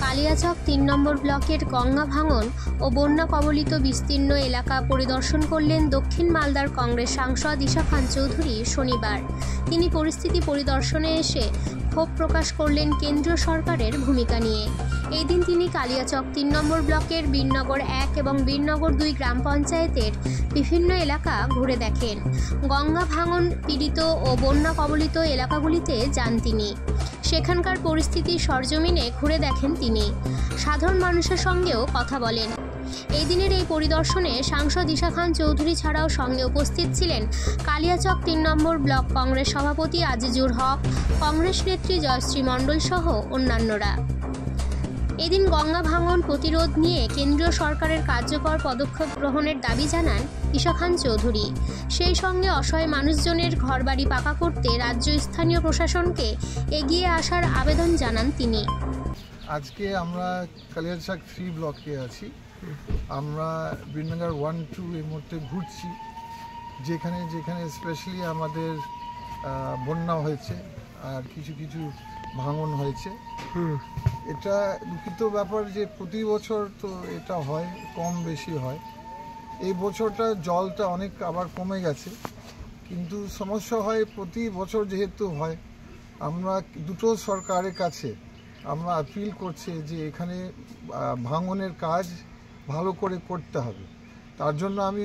কালিয়াচক ৩ নম্বর ব্লকের গঙ্গা ভাঙন ও বন্যা কবলিত বিস্তীর্ণ এলাকা পরিদর্শন করলেন দক্ষিণ মালদার কংগ্রেস সাংসদ ঈশা খান চৌধুরী শনিবার। তিনি পরিস্থিতি পরিদর্শনে এসে ক্ষোভ প্রকাশ করলেন কেন্দ্রীয় সরকারের ভূমিকা নিয়ে। এই দিন তিনি কালিয়াচক ৩ নম্বর ব্লকের বীরনগর ১ এবং বীরনগর ২ গ্রাম পঞ্চায়েতের বিভিন্ন এলাকা ঘুরে দেখেন। গঙ্গা ভাঙন পীড়িত ও বন্যা কবলিত এলাকাগুলিতে যান তিনি। সেখানকার পরিস্থিতি সরজমিনে ঘুরে দেখেন তিনি। সাধারণ মানুষের সঙ্গেও কথা বলেন। এই দিনের এই পরিদর্শনে সাংসদ ঈশা খান চৌধুরী ছাড়াও সঙ্গে উপস্থিত ছিলেন কালিয়াচক ৩ নম্বর ব্লক কংগ্রেস সভাপতি আজিজুর হক, কংগ্রেস নেত্রী জয়শ্রী মণ্ডল সহ অন্যান্যরা। এদিন গঙ্গা ভাঙন প্রতিরোধ নিয়ে কেন্দ্রীয় সরকারের কার্যকর পদক্ষেপ গ্রহণের দাবি জানান ঈশা খান চৌধুরী। সেই সঙ্গে অসহায় মানুষজনের ঘরবাড়ি পাকা করতে রাজ্য স্থানীয় প্রশাসনকে এগিয়ে আসার আবেদন জানান তিনি। আজকে আমরা কালিয়াচক 3 ব্লকে আছি। আমরা বীরনগর 1-2 এই মুহূর্তে ঘুরছি, যেখানে যেখানে স্পেশালি আমাদের বন্যা হয়েছে আর কিছু কিছু ভাঙন হয়েছে। এটা দুঃখিত ব্যাপার যে প্রতি বছর তো এটা হয়, কম বেশি হয়। এই বছরটা জলটা অনেক আবার কমে গেছে, কিন্তু সমস্যা হয় প্রতি বছর যেহেতু হয়। আমরা দুটো সরকারের কাছে আমরা আপিল করছি যে এখানে ভাঙনের কাজ ভালো করে করতে হবে। তার জন্য আমি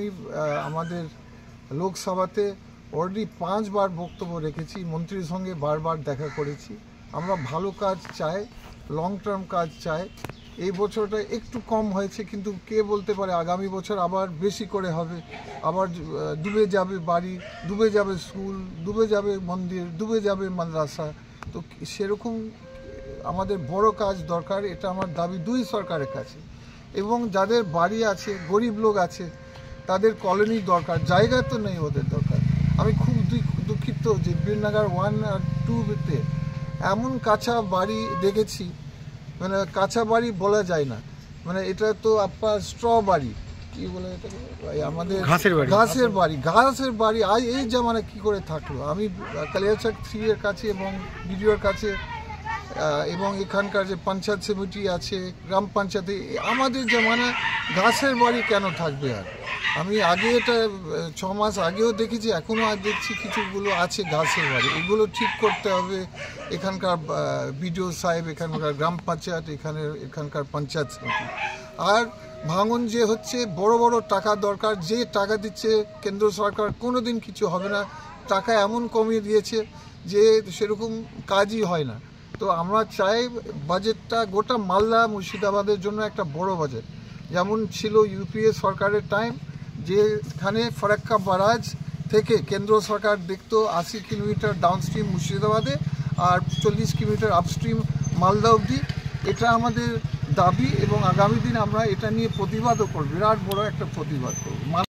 আমাদের লোকসভাতে অলরেডি 5 বার বক্তব্য রেখেছি, মন্ত্রীর সঙ্গে বারবার দেখা করেছি। আমরা ভালো কাজ চাই, লং টার্ম কাজ চাই। এই বছরটা একটু কম হয়েছে, কিন্তু কে বলতে পারে আগামী বছর আবার বেশি করে হবে, আবার ডুবে যাবে বাড়ি, ডুবে যাবে স্কুল, ডুবে যাবে মন্দির, ডুবে যাবে মাদ্রাসা। তো সেরকম আমাদের বড় কাজ দরকার, এটা আমার দাবি 2 সরকারের কাছে। এবং যাদের বাড়ি আছে, গরিব লোক আছে, তাদের কলোনি দরকার, জায়গা তো নেই ওদের দরকার। আমি খুব দুঃখিত যে বীরনগর 1 আর 2-তে এমন কাঁচা বাড়ি দেখেছি, মানে কাঁচা বাড়ি বলা যায় না, মানে এটা তো আপনার স্ট্র বাড়ি, কি বলে এটাকে, আমাদের ঘাসের বাড়ি আজ এই জামানা কি করে থাকলো। আমি কালিয়াচক 3 এর কাছে এবং বিডিওর কাছে এবং এখানকার যে পঞ্চায়েত সমিতি আছে, গ্রাম পঞ্চায়েতে, আমাদের জামানা ঘাসের বাড়ি কেন থাকবে? আর আমি আগে এটা 6 মাস আগেও দেখেছি, এখনও আর দেখছি কিছুগুলো আছে ঘাসের বাড়ি। এগুলো ঠিক করতে হবে এখানকার বিডিও সাহেব, এখানকার গ্রাম পঞ্চায়েত, এখানকার পঞ্চায়েত সমিতি। আর ভাঙন যে হচ্ছে, বড় বড় টাকা দরকার, যে টাকা দিচ্ছে কেন্দ্র সরকার কোনোদিন কিছু হবে না। টাকা এমন কমিয়ে দিয়েছে যে সেরকম কাজই হয় না। তো আমরা চাই বাজেটটা গোটা মালদা মুর্শিদাবাদের জন্য একটা বড় বাজেট, যেমন ছিল ইউপিএ সরকারের টাইম, যেখানে ফরাক্কা বারাজ থেকে কেন্দ্র সরকার দেখতো 80 কিলোমিটার ডাউনস্ট্রিম মুর্শিদাবাদে আর 40 কিলোমিটার আপস্ট্রিম মালদা অবধি। এটা আমাদের দাবি এবং আগামী দিন আমরা এটা নিয়ে প্রতিবাদও করব, বিরাট বড় একটা প্রতিবাদ করব।